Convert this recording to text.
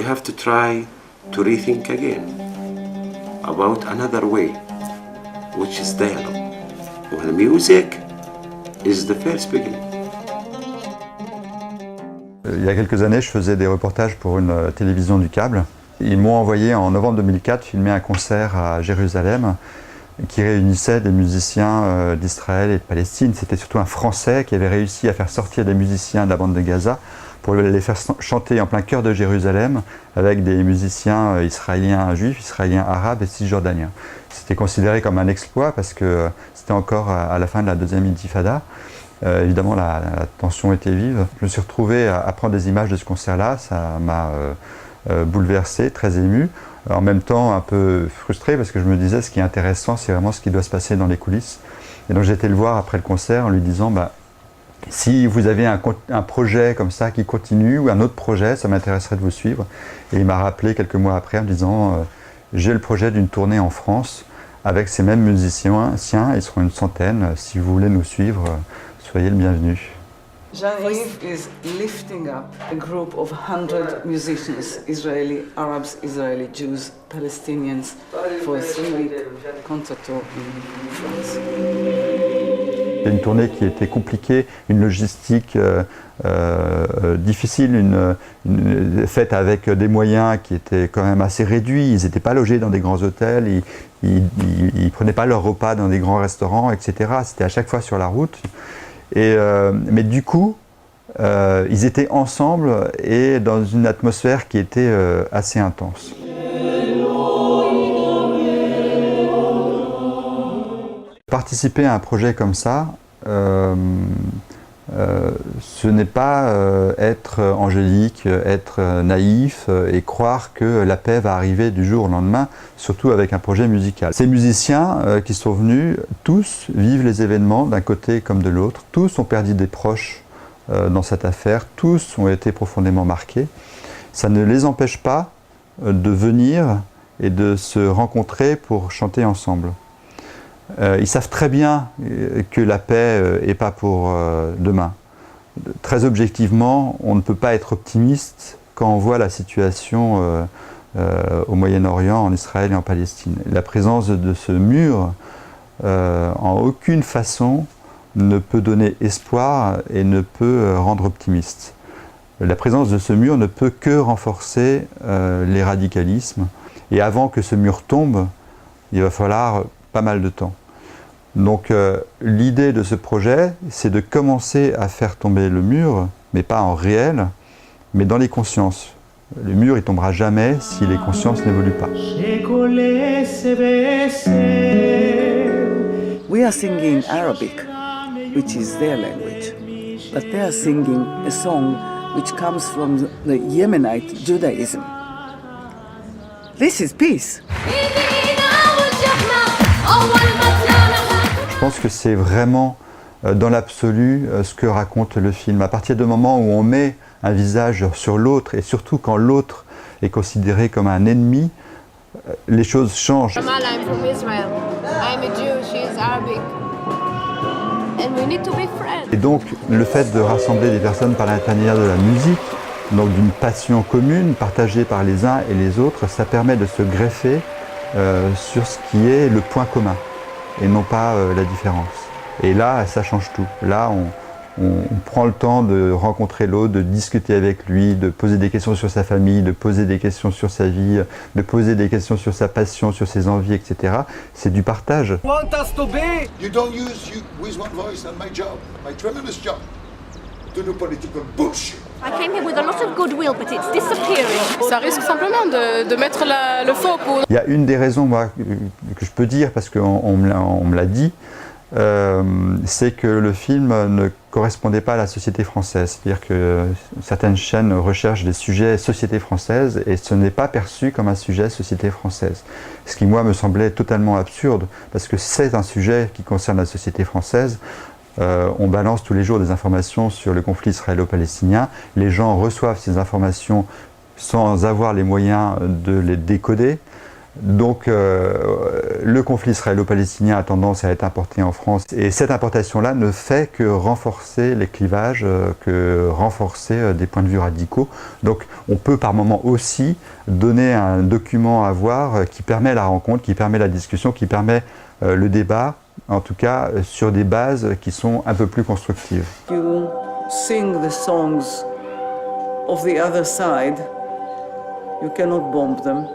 we have to try to rethink again about another way, which is dialogue. Well, music is the first beginning. Il y a quelques années, je faisais des reportages pour une télévision du câble. Ils m'ont envoyé en novembre 2004 filmer un concert à Jérusalem qui réunissait des musiciens d'Israël et de Palestine. C'était surtout un Français qui avait réussi à faire sortir des musiciens de la bande de Gaza pour les faire chanter en plein cœur de Jérusalem avec des musiciens israéliens juifs, israéliens arabes et cisjordaniens. C'était considéré comme un exploit parce que c'était encore à la fin de la deuxième intifada. Évidemment, la tension était vive. Je me suis retrouvé à prendre des images de ce concert-là. Ça m'a bouleversé, très ému. En même temps, un peu frustré parce que je me disais, ce qui est intéressant, c'est vraiment ce qui doit se passer dans les coulisses. Et donc j'ai été le voir après le concert en lui disant, si vous avez un projet comme ça qui continue ou un autre projet, ça m'intéresserait de vous suivre. Et il m'a rappelé quelques mois après en me disant, j'ai le projet d'une tournée en France avec ces mêmes musiciens, ils seront une centaine. Si vous voulez nous suivre, soyez le bienvenu. Jean-Yves is lifting up a group of 100 musicians, Israeli Arabs, Israeli Jews, Palestinians, for a 3-week concert tour in France. Une tournée qui était compliquée, une logistique difficile, faite avec des moyens qui étaient quand même assez réduits. Ils n'étaient pas logés dans des grands hôtels, ils ne prenaient pas leur repas dans des grands restaurants, etc. C'était à chaque fois sur la route. Mais du coup, ils étaient ensemble et dans une atmosphère qui était assez intense. Participer à un projet comme ça, ce n'est pas être angélique, être naïf et croire que la paix va arriver du jour au lendemain, surtout avec un projet musical. Ces musiciens qui sont venus, tous vivent les événements d'un côté comme de l'autre, tous ont perdu des proches dans cette affaire, tous ont été profondément marqués. Ça ne les empêche pas de venir et de se rencontrer pour chanter ensemble. Ils savent très bien que la paix n'est pas pour demain. Très objectivement, on ne peut pas être optimiste quand on voit la situation au Moyen-Orient, en Israël et en Palestine. La présence de ce mur, en aucune façon, ne peut donner espoir et ne peut rendre optimiste. La présence de ce mur ne peut que renforcer les radicalismes. Et avant que ce mur tombe, il va falloir pas mal de temps. Donc l'idée de ce projet, c'est de commencer à faire tomber le mur, mais pas en réel, mais dans les consciences. Le mur, il tombera jamais si les consciences n'évoluent pas. We are singing Arabic, which is their language, but they are singing a song which comes from the Yemenite Judaism. This is peace. Je pense que c'est vraiment dans l'absolu ce que raconte le film. À partir du moment où on met un visage sur l'autre et surtout quand l'autre est considéré comme un ennemi, les choses changent. Et donc le fait de rassembler des personnes par l'intermédiaire de la musique, donc d'une passion commune partagée par les uns et les autres, ça permet de se greffer sur ce qui est le point commun et non pas la différence. Et là, ça change tout. Là, on prend le temps de rencontrer l'autre, de discuter avec lui, de poser des questions sur sa famille, de poser des questions sur sa vie, de poser des questions sur sa passion, sur ses envies, etc. C'est du partage. You don't use with one voice and my job, my tremendous job, to do political bullshit. I came here with a lot of goodwill, but it's disappearing. Ça risque simplement de mettre le feu au poudre. Il y a une des raisons moi, que je peux dire, parce qu'on me l'a dit, c'est que le film ne correspondait pas à la société française. C'est-à-dire que certaines chaînes recherchent des sujets société française et ce n'est pas perçu comme un sujet société française. Ce qui, moi, me semblait totalement absurde, parce que c'est un sujet qui concerne la société française. On balance tous les jours des informations sur le conflit israélo-palestinien. Les gens reçoivent ces informations sans avoir les moyens de les décoder. Donc le le conflit israélo-palestinien a tendance à être importé en France et cette importation-là ne fait que renforcer les clivages, que renforcer des points de vue radicaux. Donc on peut par moment aussi donner un document à voir qui permet la rencontre, qui permet la discussion, qui permet le débat, en tout cas sur des bases qui sont un peu plus constructives. You sing the songs of the other side, you cannot bomb them.